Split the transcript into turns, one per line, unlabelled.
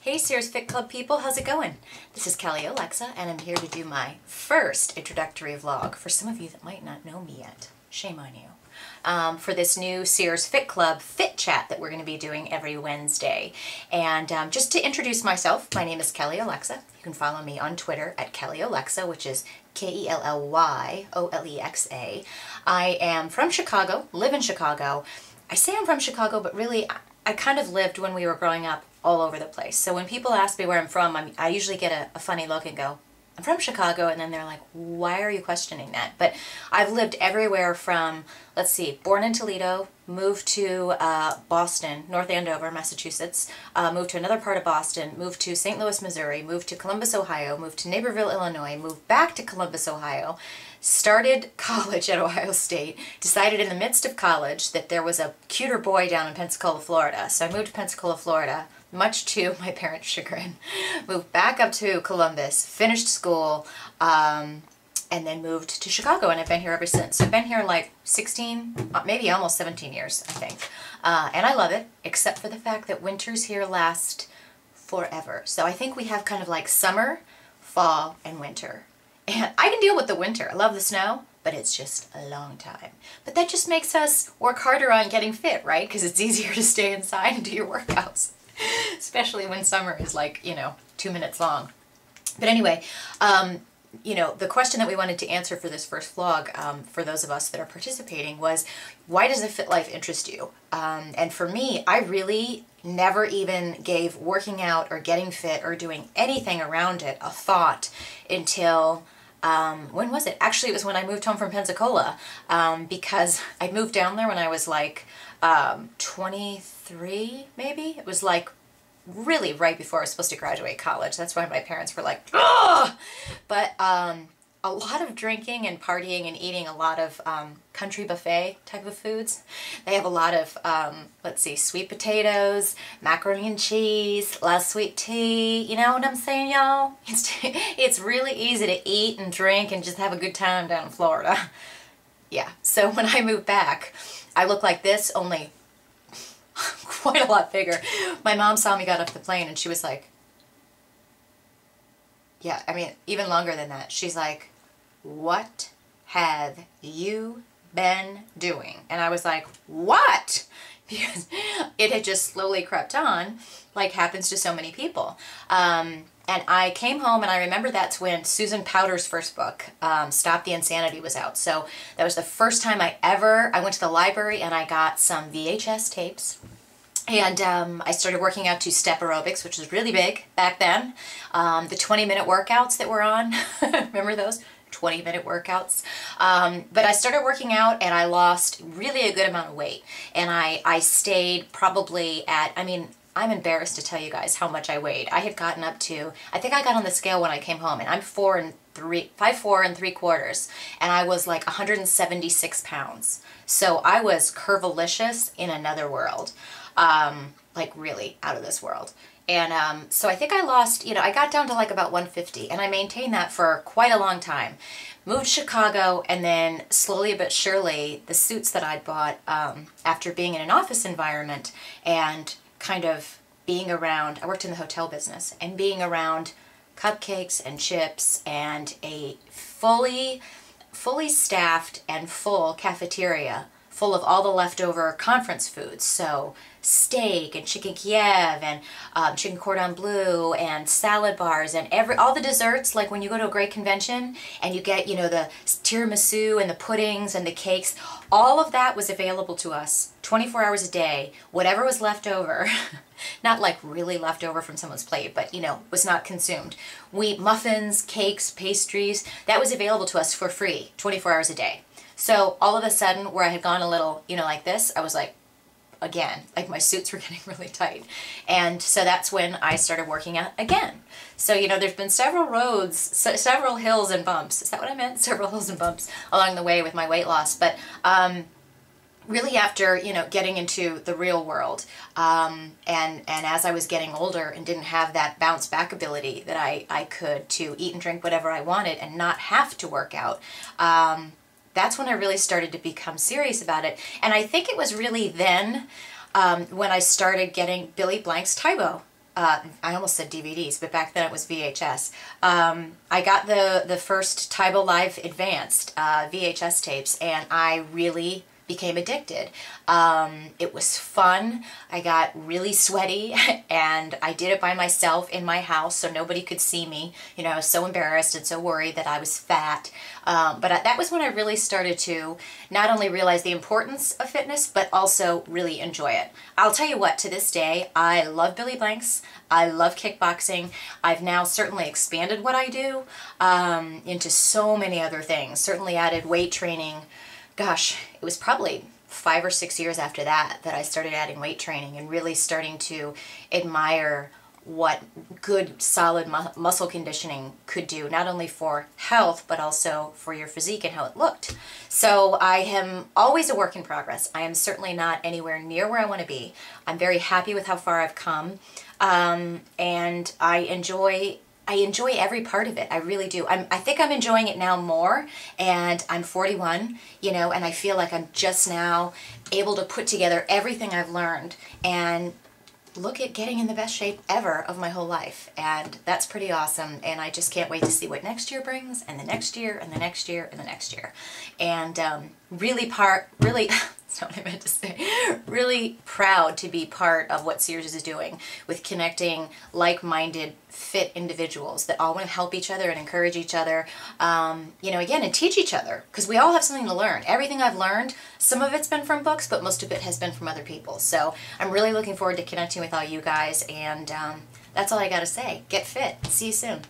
Hey Sears Fit Club people, how's it going? This is Kelly Olexa and I'm here to do my first introductory vlog for some of you that might not know me yet. Shame on you. For this new Sears Fit Club Fit Chat that we're going to be doing every Wednesday. And just to introduce myself, my name is Kelly Olexa. You can follow me on Twitter at Kelly Olexa, which is Kellyolexa. I am from Chicago, live in Chicago. I say I'm from Chicago, but really I kind of lived when we were growing up all over the place. So when people ask me where I'm from, I usually get a funny look and go, I'm from Chicago, and then they're like, why are you questioning that? But I've lived everywhere from, let's see, born in Toledo, moved to Boston, North Andover, Massachusetts, moved to another part of Boston, moved to St. Louis, Missouri, moved to Columbus, Ohio, moved to Naperville, Illinois, moved back to Columbus, Ohio, started college at Ohio State, decided in the midst of college that there was a cuter boy down in Pensacola, Florida. So I moved to Pensacola, Florida, much to my parents' chagrin. Moved back up to Columbus, finished school, and then moved to Chicago, and I've been here ever since. So I've been here like 16, maybe almost 17 years, I think. And I love it, except for the fact that winters here last forever. So I think we have kind of like summer, fall, and winter. And I can deal with the winter. I love the snow, but it's just a long time. But that just makes us work harder on getting fit, right? Because it's easier to stay inside and do your workouts. Especially when summer is like, 2 minutes long. But anyway, the question that we wanted to answer for this first vlog, for those of us that are participating, was why does a fit life interest you? And for me, I really never even gave working out or getting fit or doing anything around it a thought until, when was it? Actually, it was when I moved home from Pensacola, because I moved down there when I was like 23, maybe? It was like really right before I was supposed to graduate college. That's why my parents were like, ugh! But a lot of drinking and partying and eating a lot of country buffet type of foods. They have a lot of, let's see, sweet potatoes, macaroni and cheese, a lot of sweet tea. You know what I'm saying, y'all? It's really easy to eat and drink and just have a good time down in Florida. Yeah, so when I moved back, I look like this, only quite a lot bigger. My mom saw me got off the plane and she was like, yeah, I mean, even longer than that. She's like, what have you been doing? And I was like, what? Because it had just slowly crept on, like happens to so many people. And I came home, and I remember that's when Susan Powter's first book, Stop the Insanity, was out. So that was the first time I went to the library and I got some VHS tapes. And I started working out to step aerobics, which was really big back then. The 20-minute workouts that were on, remember those? 20-minute workouts. But I started working out and I lost really a good amount of weight. And I stayed probably at, I'm embarrassed to tell you guys how much I weighed. I had gotten up to, I think I got on the scale when I came home, and I'm 5'4" and 3/4, and I was like 176 pounds. So I was curvilicious in another world, like really out of this world. And so I think I lost, I got down to like about 150, and I maintained that for quite a long time. Moved to Chicago, and then slowly but surely, the suits that I'd bought after being in an office environment and kind of being around, I worked in the hotel business, and being around cupcakes and chips and a fully staffed and full cafeteria full of all the leftover conference foods. So steak and chicken Kiev and chicken cordon bleu and salad bars and all the desserts, like when you go to a great convention and you get, the tiramisu and the puddings and the cakes, all of that was available to us 24 hours a day. Whatever was left over, not like really left over from someone's plate, but was not consumed. Muffins, cakes, pastries, that was available to us for free 24 hours a day. So all of a sudden, where I had gone a little, like this, I was like, again, like my suits were getting really tight. And so that's when I started working out again. So, there's been several roads, several hills and bumps. Is that what I meant? Several hills and bumps along the way with my weight loss. But really after, getting into the real world, and as I was getting older and didn't have that bounce back ability that I could to eat and drink whatever I wanted and not have to work out, that's when I really started to become serious about it. And I think it was really then when I started getting Billy Blank's Tybo I almost said DVDs, but back then it was VHS. I got the first Tybo Live Advanced VHS tapes, and I really became addicted. It was fun. I got really sweaty, and I did it by myself in my house so nobody could see me. You know, I was so embarrassed and so worried that I was fat. That was when I really started to not only realize the importance of fitness, but also really enjoy it. I'll tell you what, to this day, I love Billy Blanks. I love kickboxing. I've now certainly expanded what I do into so many other things. Certainly added weight training. Gosh, it was probably 5 or 6 years after that I started adding weight training and really starting to admire what good, solid muscle conditioning could do, not only for health, but also for your physique and how it looked. So I am always a work in progress. I am certainly not anywhere near where I want to be. I'm very happy with how far I've come, and I enjoy every part of it. I really do. I think I'm enjoying it now more, and I'm 41, you know, and I feel like I'm just now able to put together everything I've learned and look at getting in the best shape ever of my whole life. And that's pretty awesome. And I just can't wait to see what next year brings, and the next year, and the next year, and the next year. And really, that's not what I meant to say, really proud to be part of what Sears is doing with connecting like-minded, fit individuals that all want to help each other and encourage each other, you know, again, and teach each other, because we all have something to learn. Everything I've learned, some of it's been from books, but most of it has been from other people. So I'm really looking forward to connecting with all you guys, and that's all I got to say. Get fit. See you soon.